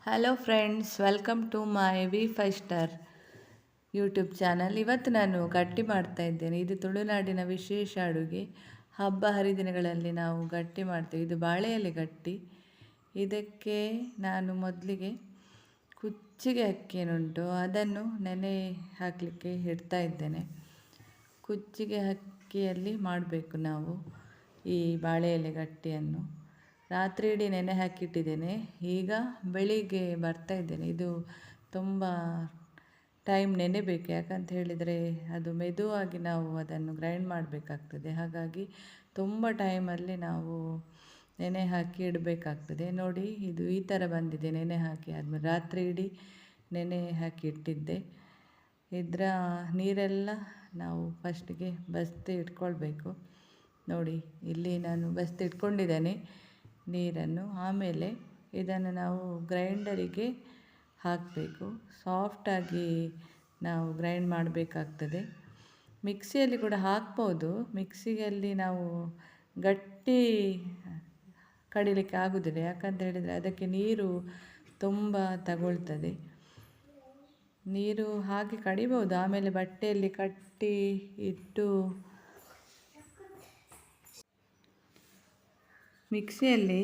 Hello friends, welcome to my V five star YouTube channel. ಇವತ್ತು ನಾನು ಗಟ್ಟಿ ಮಾಡ್ತಾ ಇದ್ದೇನೆ. ಇದು ತುಳುನಾಡಿನ ವಿಶೇಷ ಅಡುಗೆ. ಹಬ್ಬ ಹರಿದಿನಗಳಲ್ಲಿ ನಾವು ಗಟ್ಟಿ ಮಾಡ್ತೇವೆ. ಇದು ಬಾಳೆ ಎಲೆ ಗಟ್ಟಿ. ಇದಕ್ಕೆ ನಾನು ಮೊದಲಿಗೆ ಕುಚ್ಚಿಗೆ ಅಕ್ಕಿ ಏನುಂಟು ಅದನ್ನು ನೆನೆ ಹಾಕಲಿಕ್ಕೆ ಇಡ್ತಾ ಇದ್ದೇನೆ. ಕುಚ್ಚಿಗೆ ಅಕ್ಕಿಯಲ್ಲಿ ಮಾಡಬೇಕು ನಾವು ಈ ಬಾಳೆ ಎಲೆ ಗಟ್ಟಿಯನ್ನು. ರಾತ್ರಿ ಇಡೀ ನೆನೆ ಹಾಕಿಟ್ಟಿದ್ದೇನೆ. ಈಗ ಬೆಳಿಗ್ಗೆ ಬರ್ತಾ ಇದ್ದೇನೆ. ಇದು ತುಂಬ ಟೈಮ್ ನೆನೆಬೇಕು, ಯಾಕಂತ ಹೇಳಿದರೆ ಅದು ಮೆದುವಾಗಿ ನಾವು ಅದನ್ನು ಗ್ರೈಂಡ್ ಮಾಡಬೇಕಾಗ್ತದೆ. ಹಾಗಾಗಿ ತುಂಬ ಟೈಮಲ್ಲಿ ನಾವು ನೆನೆ ಹಾಕಿ ಇಡಬೇಕಾಗ್ತದೆ. ನೋಡಿ, ಇದು ಈ ಥರ ಬಂದಿದೆ. ನೆನೆ ಹಾಕಿ ಆದಮೇಲೆ ರಾತ್ರಿ ಇಡೀ ನೆನೆ ಹಾಕಿ ಇಟ್ಟಿದ್ದೆ. ಇದರ ನೀರೆಲ್ಲ ನಾವು ಫಸ್ಟಿಗೆ ಬಸ್ತಿ ಇಟ್ಕೊಳ್ಬೇಕು. ನೋಡಿ, ಇಲ್ಲಿ ನಾನು ಬಸ್ತಿ ಇಟ್ಕೊಂಡಿದ್ದೇನೆ ನೀರನ್ನು. ಆಮೇಲೆ ಇದನ್ನು ನಾವು ಗ್ರೈಂಡರಿಗೆ ಹಾಕಬೇಕು. ಸಾಫ್ಟಾಗಿ ನಾವು ಗ್ರೈಂಡ್ ಮಾಡಬೇಕಾಗ್ತದೆ. ಮಿಕ್ಸಿಯಲ್ಲಿ ಕೂಡ ಹಾಕ್ಬೋದು. ಮಿಕ್ಸಿಯಲ್ಲಿ ನಾವು ಗಟ್ಟಿ ಕಡಿಲಿಕ್ಕೆ ಆಗೋದಿಲ್ಲ, ಯಾಕಂತ ಹೇಳಿದರೆ ಅದಕ್ಕೆ ನೀರು ತುಂಬ ತಗೊಳ್ತದೆ. ನೀರು ಹಾಕಿ ಕಡಿಬೋದು. ಆಮೇಲೆ ಬಟ್ಟೆಯಲ್ಲಿ ಕಟ್ಟಿ ಇಟ್ಟು ಮಿಕ್ಸಿಯಲ್ಲಿ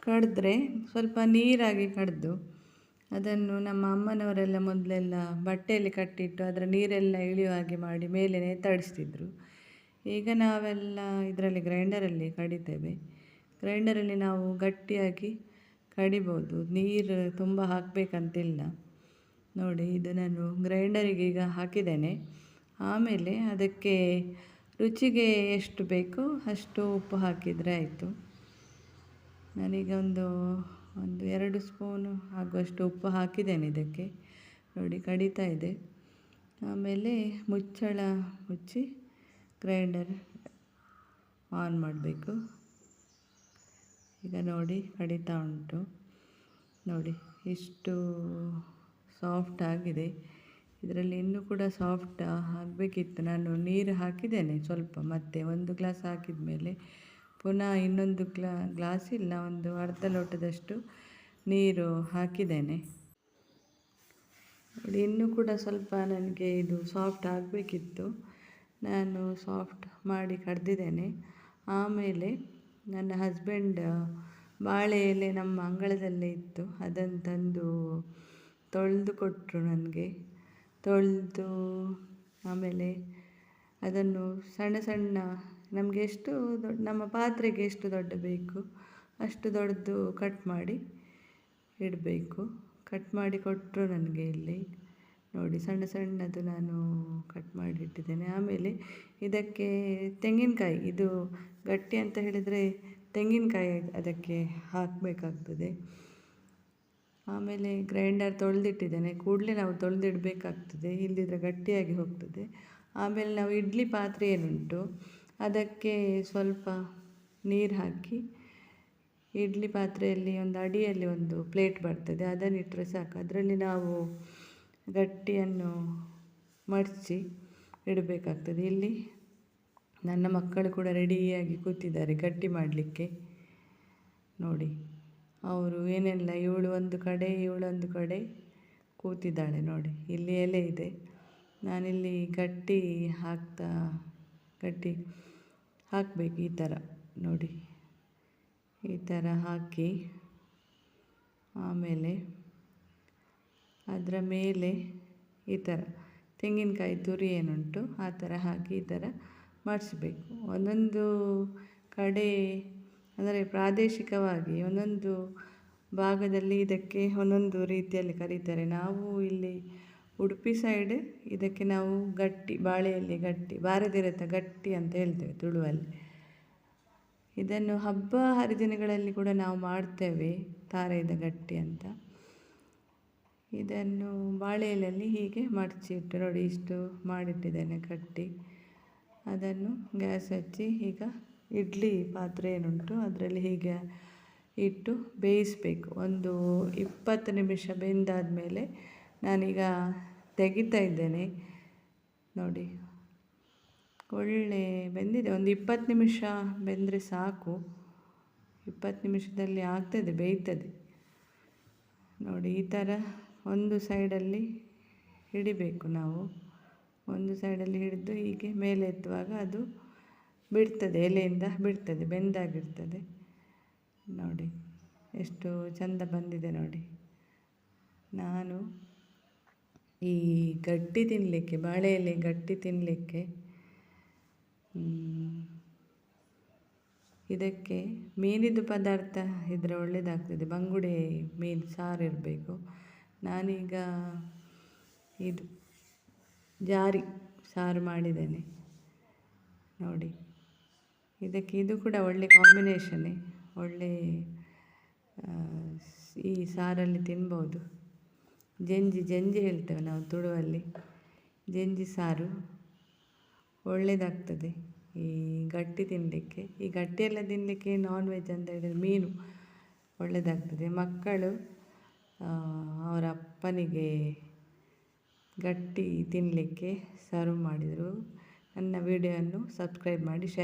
ಕಡಿದ್ರೆ ಸ್ವಲ್ಪ ನೀರಾಗಿ ಕಡಿದು ಅದನ್ನು ನಮ್ಮ ಅಮ್ಮನವರೆಲ್ಲ ಮೊದಲೆಲ್ಲ ಬಟ್ಟೆಯಲ್ಲಿ ಕಟ್ಟಿಟ್ಟು ಅದರ ನೀರೆಲ್ಲ ಇಳಿಯುವ ಹಾಗೆ ಮಾಡಿ ಮೇಲೆ ತಡಿಸ್ತಿದ್ರು. ಈಗ ನಾವೆಲ್ಲ ಇದರಲ್ಲಿ ಗ್ರೈಂಡರಲ್ಲಿ ಕಡಿತೇವೆ. ಗ್ರೈಂಡರಲ್ಲಿ ನಾವು ಗಟ್ಟಿಯಾಗಿ ಕಡಿಬೋದು. ನೀರು ತುಂಬ ಹಾಕಬೇಕಂತಿಲ್ಲ. ನೋಡಿ, ಇದು ನಾನು ಗ್ರೈಂಡರಿಗೆ ಈಗ ಹಾಕಿದ್ದೇನೆ. ಆಮೇಲೆ ಅದಕ್ಕೆ ರುಚಿಗೆ ಎಷ್ಟು ಬೇಕೋ ಅಷ್ಟು ಉಪ್ಪು ಹಾಕಿದರೆ ಆಯಿತು. ನಾನೀಗ ಒಂದು 2 ಸ್ಪೂನು ಆಗುವಷ್ಟು ಉಪ್ಪು ಹಾಕಿದ್ದೇನೆ ಇದಕ್ಕೆ. ನೋಡಿ, ಕಡಿತಾ ಇದೆ. ಆಮೇಲೆ ಮುಚ್ಚಳ ಮುಚ್ಚಿ ಗ್ರೈಂಡರ್ ಆನ್ ಮಾಡಬೇಕು. ಈಗ ನೋಡಿ, ಕಡಿತಾ ಉಂಟು. ನೋಡಿ, ಇಷ್ಟು ಸಾಫ್ಟ್ ಆಗಿದೆ. ಇದರಲ್ಲಿ ಇನ್ನೂ ಕೂಡ ಸಾಫ್ಟ್ ಆಗಬೇಕಿತ್ತು. ನಾನು ನೀರು ಹಾಕಿದ್ದೇನೆ ಸ್ವಲ್ಪ. ಮತ್ತೆ 1 ಗ್ಲಾಸ್ ಹಾಕಿದ ಮೇಲೆ ಪುನಃ ಇನ್ನೊಂದು ಗ್ಲಾಸ್ ಇಲ್ಲ, ಒಂದು ಅರ್ಧ ಲೋಟದಷ್ಟು ನೀರು ಹಾಕಿದ್ದೇನೆ. ನೋಡಿ, ಇನ್ನೂ ಕೂಡ ಸ್ವಲ್ಪ ನನಗೆ ಇದು ಸಾಫ್ಟ್ ಆಗಬೇಕಿತ್ತು. ನಾನು ಸಾಫ್ಟ್ ಮಾಡಿ ಕಡ್ದಿದ್ದೇನೆ. ಆಮೇಲೆ ನನ್ನ ಹಸ್ಬೆಂಡ್ ಬಾಳೆ ಎಲೆ ನಮ್ಮ ಅಂಗಳದಲ್ಲೇ ಇತ್ತು, ಅದನ್ನು ತಂದು ತೊಳೆದು ಕೊಟ್ಟರು ನನಗೆ. ತೊಳೆದು ಆಮೇಲೆ ಅದನ್ನು ಸಣ್ಣ ಸಣ್ಣ ನಮಗೆ ಎಷ್ಟು ದೊಡ್ಡ, ನಮ್ಮ ಪಾತ್ರೆಗೆ ಎಷ್ಟು ದೊಡ್ಡ ಬೇಕು ಅಷ್ಟು ದೊಡ್ಡದು ಕಟ್ ಮಾಡಿ ಇಡಬೇಕು. ಕಟ್ ಮಾಡಿ ಕೊಟ್ಟರು ನನಗೆ ಇಲ್ಲಿ. ನೋಡಿ, ಸಣ್ಣ ಸಣ್ಣದು ನಾನು ಕಟ್ ಮಾಡಿ ಇಟ್ಟಿದ್ದೇನೆ. ಆಮೇಲೆ ಇದಕ್ಕೆ ತೆಂಗಿನಕಾಯಿ, ಇದು ಗಟ್ಟಿ ಅಂತ ಹೇಳಿದರೆ ತೆಂಗಿನಕಾಯಿ ಅದಕ್ಕೆ ಹಾಕಬೇಕಾಗ್ತದೆ. ಆಮೇಲೆ ಗ್ರೈಂಡರ್ ತೊಳೆದಿಟ್ಟಿದ್ದೇನೆ. ಕೂಡಲೇ ನಾವು ತೊಳೆದಿಡಬೇಕಾಗ್ತದೆ, ಇಲ್ಲದಿದ್ದರೆ ಗಟ್ಟಿಯಾಗಿ ಹೋಗ್ತದೆ. ಆಮೇಲೆ ನಾವು ಇಡ್ಲಿ ಪಾತ್ರೆ ಏನುಂಟು ಅದಕ್ಕೆ ಸ್ವಲ್ಪ ನೀರು ಹಾಕಿ, ಇಡ್ಲಿ ಪಾತ್ರೆಯಲ್ಲಿ ಒಂದು ಅಡಿಯಲ್ಲಿ ಒಂದು ಪ್ಲೇಟ್ ಬರ್ತದೆ, ಅದನ್ನು ಇಟ್ಟರೆ ಸಾಕು. ಅದರಲ್ಲಿ ನಾವು ಗಟ್ಟಿಯನ್ನು ಮಡಚಿ ಇಡಬೇಕಾಗ್ತದೆ. ಇಲ್ಲಿ ನನ್ನ ಮಕ್ಕಳು ಕೂಡ ರೆಡಿಯಾಗಿ ಕೂತಿದ್ದಾರೆ ಗಟ್ಟಿ ಮಾಡಲಿಕ್ಕೆ. ನೋಡಿ, ಅವರು ಏನೆಲ್ಲ, ಇವಳು ಒಂದು ಕಡೆ ಇವಳೊಂದು ಕಡೆ ಕೂತಿದ್ದಾಳೆ. ನೋಡಿ, ಇಲ್ಲಿ ಎಲೆ ಇದೆ. ನಾನಿಲ್ಲಿ ಗಟ್ಟಿ ಹಾಕಬೇಕು ಈ ಥರ. ನೋಡಿ, ಈ ಥರ ಹಾಕಿ ಆಮೇಲೆ ಅದರ ಮೇಲೆ ಈ ಥರ ತೆಂಗಿನಕಾಯಿ ತುರಿ ಏನುಂಟು ಆ ಥರ ಹಾಕಿ ಈ ಥರ ಮಾಡಿಸ್ಬೇಕು. ಒಂದೊಂದು ಕಡೆ ಅಂದರೆ ಪ್ರಾದೇಶಿಕವಾಗಿ ಒಂದೊಂದು ಭಾಗದಲ್ಲಿ ಇದಕ್ಕೆ ಒಂದೊಂದು ರೀತಿಯಲ್ಲಿ ಕರೀತಾರೆ. ನಾವು ಇಲ್ಲಿ ಉಡುಪಿ ಸೈಡ್ ಇದಕ್ಕೆ ನಾವು ಗಟ್ಟಿ, ಬಾಳೆಯಲ್ಲಿ ಗಟ್ಟಿ, ಬಾರದಿರತ ಗಟ್ಟಿ ಅಂತ ಹೇಳ್ತೇವೆ ತುಳುವಲ್ಲಿ. ಇದನ್ನು ಹಬ್ಬ ಹರಿದಿನಗಳಲ್ಲಿ ಕೂಡ ನಾವು ಮಾಡ್ತೇವೆ, ತಾರೆದ ಗಟ್ಟಿ ಅಂತ. ಇದನ್ನು ಬಾಳೆ ಎಲೆಯಲ್ಲಿ ಹೀಗೆ ಮಡಚಿಟ್ಟು, ನೋಡಿ ಇಷ್ಟು ಮಾಡಿಟ್ಟಿದ್ದೇನೆ ಗಟ್ಟಿ. ಅದನ್ನು ಗ್ಯಾಸ್ ಹಚ್ಚಿ ಈಗ ಇಡ್ಲಿ ಪಾತ್ರೆ ಏನುಂಟು ಅದರಲ್ಲಿ ಹೀಗೆ ಇಟ್ಟು ಬೇಯಿಸಬೇಕು. ಒಂದು 20 ನಿಮಿಷ ಬೆಂದಾದ ಮೇಲೆ ನಾನೀಗ ತೆಗಿತಾ ಇದ್ದೇನೆ. ನೋಡಿ, ಒಳ್ಳೆ ಬೆಂದಿದೆ. ಒಂದು 20 ನಿಮಿಷ ಬೆಂದರೆ ಸಾಕು. 20 ನಿಮಿಷದಲ್ಲಿ ಆಗ್ತದೆ, ಬೇಯ್ತದೆ. ನೋಡಿ ಈ ಥರ ಒಂದು ಸೈಡಲ್ಲಿ ಹಿಡಿಬೇಕು ನಾವು. ಒಂದು ಸೈಡಲ್ಲಿ ಹಿಡಿದು ಹೀಗೆ ಮೇಲೆ ಎತ್ತುವಾಗ ಅದು ಬಿಡ್ತದೆ, ಎಲೆಯಿಂದ ಬಿಡ್ತದೆ, ಬೆಂದಾಗಿರ್ತದೆ. ನೋಡಿ ಎಷ್ಟು ಚಂದ ಬಂದಿದೆ ನೋಡಿ. ನಾನು ಈ ಗಟ್ಟಿ ತಿನ್ನಲಿಕ್ಕೆ, ಬಾಳೆ ಎಲೆ ಗಟ್ಟಿ ತಿನ್ನಲಿಕ್ಕೆ ಇದಕ್ಕೆ ಮೀನಿದು ಪದಾರ್ಥ ಇದ್ದರೆ ಒಳ್ಳೆಯದಾಗ್ತದೆ. ಬಂಗುಡೆ ಮೀನು ಸಾರು ಇರಬೇಕು. ನಾನೀಗ ಇದು ಜಾರಿ ಸಾರು ಮಾಡಿದ್ದೇನೆ ನೋಡಿ. ಇದಕ್ಕೆ ಇದು ಕೂಡ ಒಳ್ಳೆ ಕಾಂಬಿನೇಷನ್ನೇ, ಒಳ್ಳೆ ಈ ಸಾರಲ್ಲಿ ತಿನ್ಬೋದು. ಜಂಜಿ ಹೇಳ್ತೇವೆ ನಾವು ತುಳುವಲ್ಲಿ, ಜಂಜಿ ಸಾರು ಒಳ್ಳೆಯದಾಗ್ತದೆ ಈ ಗಟ್ಟಿ ತಿನ್ನಲಿಕ್ಕೆ. ಈ ಗಟ್ಟಿಯೆಲ್ಲ ತಿನ್ನಲಿಕ್ಕೆ ನಾನ್ ವೆಜ್ ಅಂತ ಹೇಳಿದರೆ ಮೀನು ಒಳ್ಳೆಯದಾಗ್ತದೆ. ಮಕ್ಕಳು ಅವರ ಅಪ್ಪನಿಗೆ ಗಟ್ಟಿ ತಿನ್ನಲಿಕ್ಕೆ ಸರ್ವ್ ಮಾಡಿದರು. ನನ್ನ ವಿಡಿಯೋವನ್ನು ಸಬ್ಸ್ಕ್ರೈಬ್ ಮಾಡಿ, ಶೇರ್